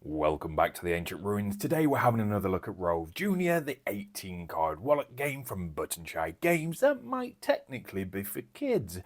Welcome back to the Ancient Ruins. Today we're having another look at ROVE Jr, the 18 card wallet game from Button Shy Games that might technically be for kids,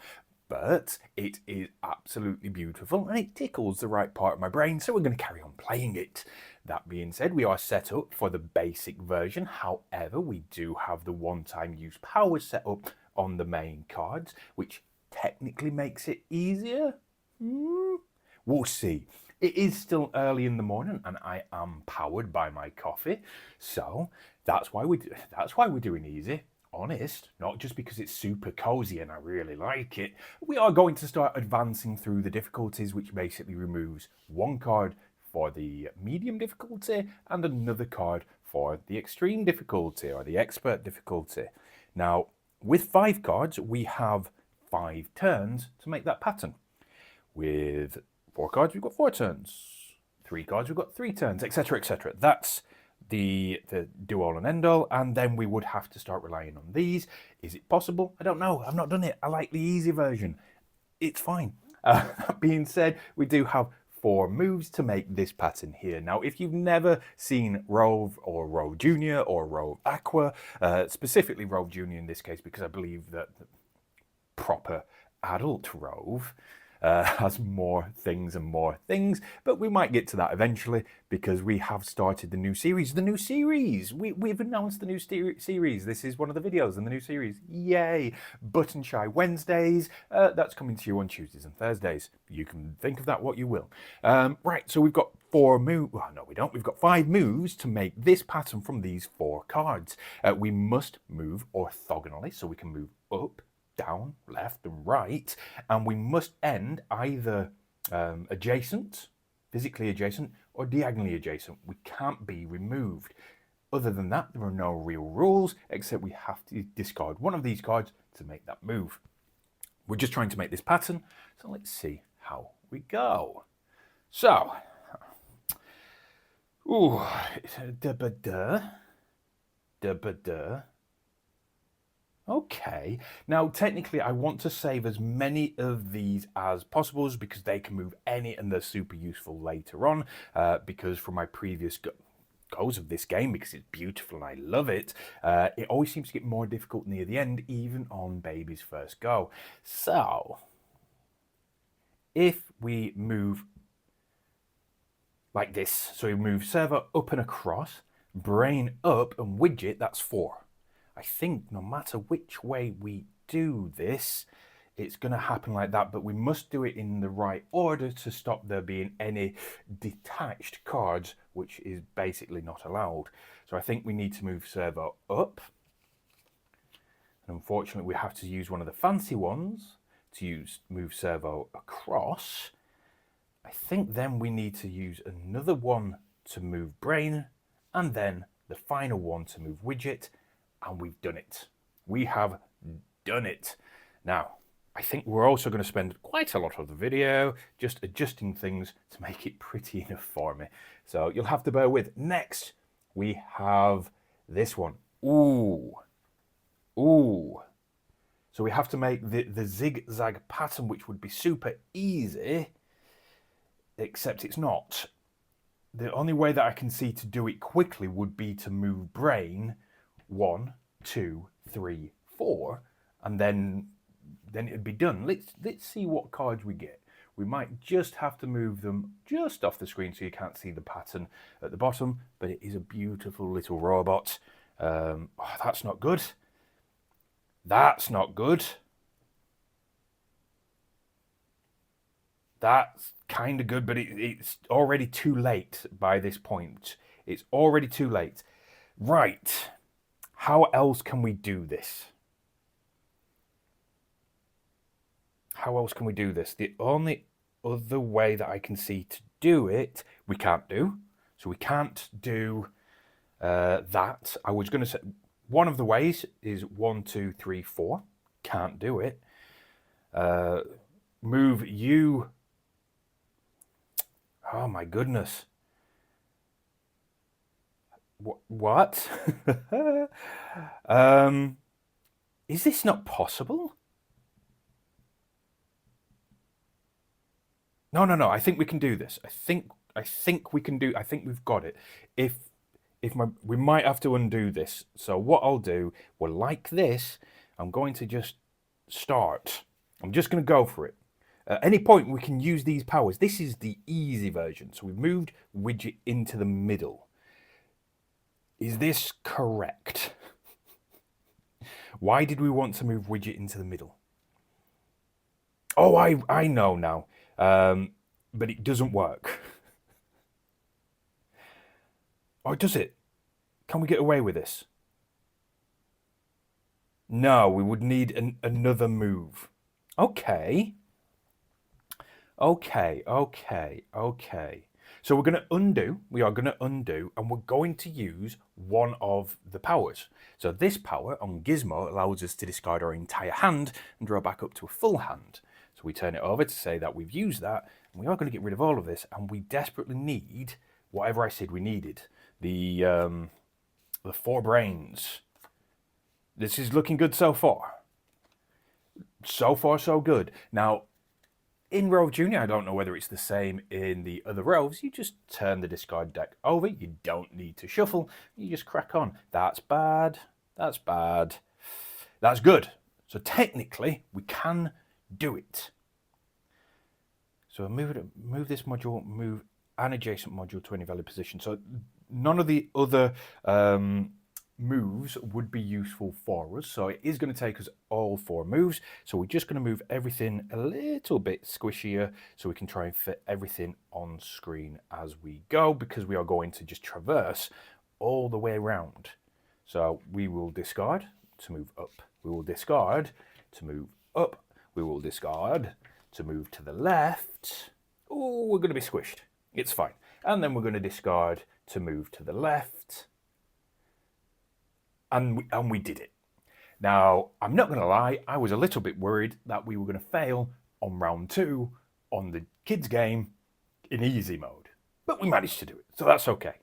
but it is absolutely beautiful and it tickles the right part of my brain, so we're going to carry on playing it. That being said, we are set up for the basic version. However, we do have the one-time use power set up on the main cards, which technically makes it easier. We'll see. It is still early in the morning and I am powered by my coffee, so that's why we're doing easy. Honest, not just because it's super cozy and I really like it. We are going to start advancing through the difficulties, which basically removes one card for the medium difficulty and another card for the extreme difficulty or the expert difficulty. Now, with 5 cards, we have 5 turns to make that pattern. With 4 cards, we've got 4 turns. 3 cards, we've got 3 turns, etc, etc. That's the do all and end all, and then we would have to start relying on these. Is it possible? I don't know. I've not done it. I like the easy version. It's fine. That being said, we do have 4 moves to make this pattern here. Now, if you've never seen ROVE or ROVE Jr or ROVE Aqua, specifically ROVE Jr in this case, because I believe that the proper adult ROVE has more things, but we might get to that eventually because we have started the new series. We've announced the new series. This is one of the videos in the new series. Yay! Button Shy Wednesdays. That's coming to you on Tuesdays and Thursdays. You can think of that what you will. Right, so we've got 4 moves. Well, no, we don't. We've got 5 moves to make this pattern from these 4 cards. We must move orthogonally, so we can move up, down, left and right, and we must end either adjacent, physically adjacent, or diagonally adjacent. We can't be removed. Other than that, there are no real rules, except we have to discard one of these cards to make that move. We're just trying to make this pattern, so let's see how we go. So, Okay, now technically I want to save as many of these as possible because they can move any and they're super useful later on, because from my previous goes of this game, because it's beautiful and I love it, it always seems to get more difficult near the end, even on baby's first go. So, if we move like this, so we move server up and across, brain up and widget, that's 4. I think no matter which way we do this, it's going to happen like that, but we must do it in the right order to stop there being any detached cards, which is basically not allowed. So I think we need to move servo up. And unfortunately, we have to use one of the fancy ones to move servo across. I think then we need to use another one to move brain, and then the final one to move widget. And we've done it. We have done it. Now, I think we're also going to spend quite a lot of the video just adjusting things to make it pretty enough for me. So you'll have to bear with. Next, we have this one. Ooh. So we have to make the zigzag pattern, which would be super easy, except it's not. The only way that I can see to do it quickly would be to move brain 1, 2, 3, 4, and then it'd be done. Let's see what cards we get. We might just have to move them just off the screen so you can't see the pattern at the bottom, but it is a beautiful little robot. Oh, that's not good. That's not good. That's kind of good, but it's already too late by this point. It's already too late. Right. How else can we do this? How else can we do this? The only other way that I can see to do it, we can't do. So we can't do that. I was going to say, one of the ways is 1, 2, 3, 4. Can't do it. Move you. Oh my goodness. What? Is this not possible? No. I think we can do this. I think I think we can do. I think we've got it. We might have to undo this. So what I'll do, well, like this, I'm going to just start. I'm just going to go for it. At any point, we can use these powers. This is the easy version. So we've moved widget into the middle. Is this correct? Why did we want to move widget into the middle? Oh, I know now. But it doesn't work. Or does it? Can we get away with this? No, we would need another move. Okay. Okay. So we're going to undo. We are going to undo, and we're going to use one of the powers. So this power on Gizmo allows us to discard our entire hand and draw back up to a full hand. So we turn it over to say that we've used that, and we are going to get rid of all of this, and we desperately need whatever I said we needed. The 4 brains. This is looking good so far. So far, so good. Now, in ROVE Jr, I don't know whether it's the same in the other ROVEs. You just turn the discard deck over. You don't need to shuffle. You just crack on. That's bad. That's bad. That's good. So technically, we can do it. So move this module, move an adjacent module to any valid position. So none of the other moves would be useful for us. So it is going to take us all 4 moves. So we're just going to move everything a little bit squishier so we can try and fit everything on screen as we go, because we are going to just traverse all the way around. So we will discard to move up. We will discard to move up. We will discard to move to the left. Oh, we're going to be squished. It's fine. And then we're going to discard to move to the left. And we did it. Now, I'm not going to lie, I was a little bit worried that we were going to fail on round 2 on the kids game in easy mode. But we managed to do it, so that's okay.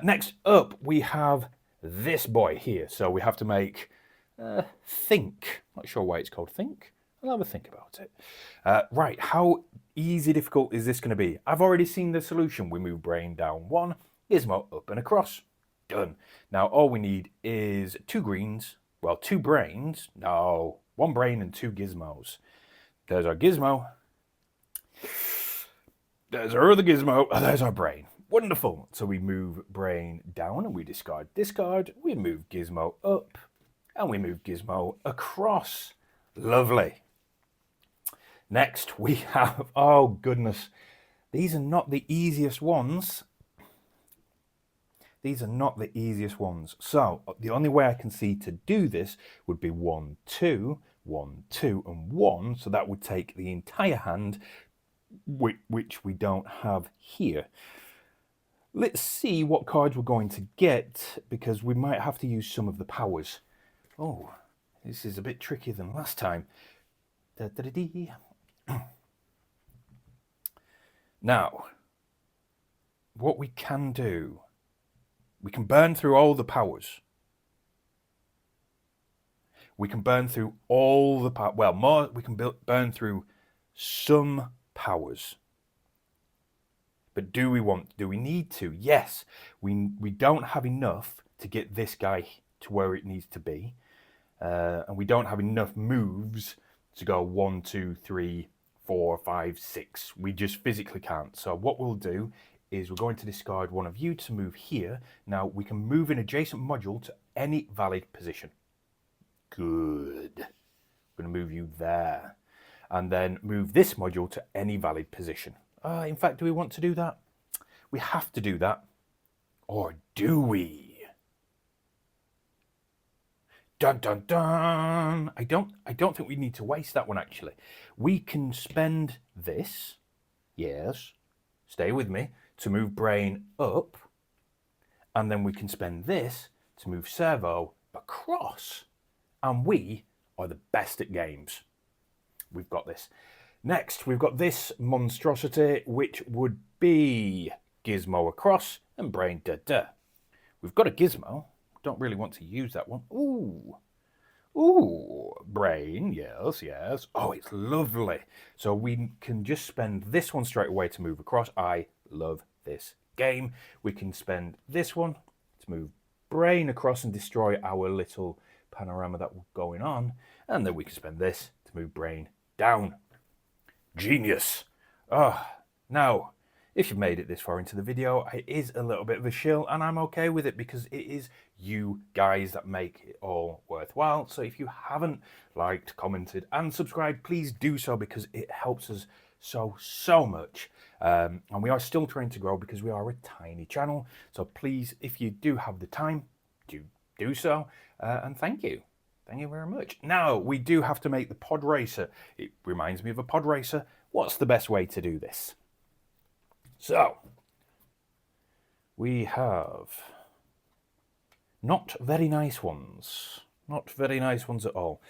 Next up, we have this boy here. So we have to make think. Not sure why it's called think. I'll have a think about it. Right, how easy, difficult is this going to be? I've already seen the solution. We move brain down 1, Gizmo up and across. Done. Now all we need is 2 greens. Well, 2 brains. No, 1 brain and 2 gizmos. There's our gizmo. There's our other gizmo. Oh, there's our brain. Wonderful. So we move brain down and we discard this card. We move gizmo up and we move gizmo across. Lovely. Next we have, oh goodness, these are not the easiest ones. These are not the easiest ones. So the only way I can see to do this would be 1, 2, 1, 2, and 1. So that would take the entire hand, which we don't have here. Let's see what cards we're going to get, because we might have to use some of the powers. Oh, this is a bit trickier than last time. Now, what we can do, we can burn through all the powers. We can burn through all the powers. Well, more, we can burn through some powers. But do we need to? Yes. We don't have enough to get this guy to where it needs to be. And we don't have enough moves to go 1, 2, 3, 4, 5, 6. We just physically can't. So what we'll do is we're going to discard one of you to move here. Now we can move an adjacent module to any valid position. Good. We're going to move you there. And then move this module to any valid position. In fact, do we want to do that? We have to do that. Or do we? Dun dun dun! I don't think we need to waste that one actually. We can spend this, yes, stay with me, to move brain up, and then we can spend this to move servo across. And we are the best at games. We've got this. Next, we've got this monstrosity, which would be Gizmo across and brain da-da. We've got a Gizmo. Don't really want to use that one. Ooh. Ooh, brain, yes, yes. Oh, it's lovely. So we can just spend this one straight away to move across. I love this game. We can spend this one to move brain across and destroy our little panorama that was going on, and then we can spend this to move brain down. Genius. Now, if you've made it this far into the video, it is a little bit of a shill, and I'm okay with it because it is you guys that make it all worthwhile. So if you haven't liked, commented, and subscribed, please do so because it helps us so much. And we are still trying to grow because we are a tiny channel. So please, if you do have the time, do so. And thank you. Thank you very much. Now, we do have to make the pod racer. It reminds me of a pod racer. What's the best way to do this? So, we have not very nice ones. Not very nice ones at all.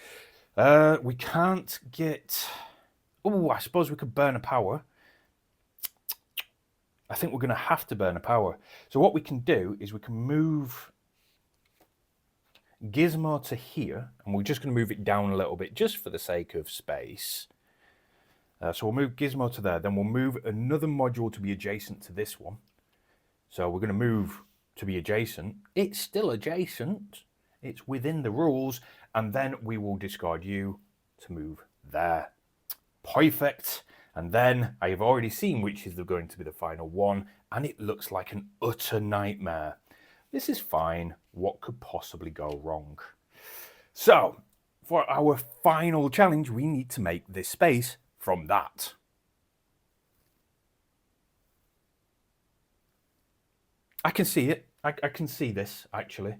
We can't get... Oh, I suppose we could burn a power. I think we're going to have to burn a power. So what we can do is we can move Gizmo to here, and we're just going to move it down a little bit just for the sake of space. So we'll move Gizmo to there, then we'll move another module to be adjacent to this one. So we're going to move to be adjacent. It's still adjacent. It's within the rules. And then we will discard you to move there. Perfect. And then I have already seen which is going to be the final one. And it looks like an utter nightmare. This is fine. What could possibly go wrong? So for our final challenge, we need to make this space from that. I can see it. I can see this, actually.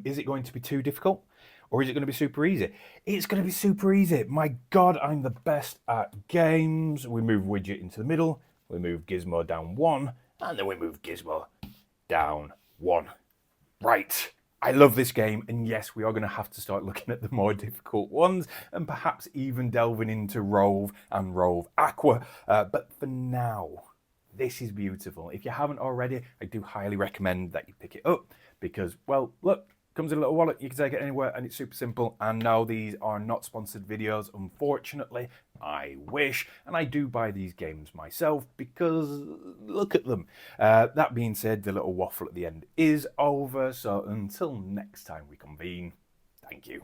Is it going to be too difficult? Or is it going to be super easy? It's going to be super easy. My God, I'm the best at games. We move Widget into the middle. We move Gizmo down 1. And then we move Gizmo down 1. Right. I love this game, and yes, we are going to have to start looking at the more difficult ones and perhaps even delving into ROVE and ROVE Aqua. But for now, this is beautiful. If you haven't already, I do highly recommend that you pick it up because, well, look, comes in a little wallet. You can take it anywhere, and it's super simple. And no, these are not sponsored videos, unfortunately. I wish, and I do buy these games myself because look at them. That being said, the little waffle at the end is over. So until next time we convene, thank you.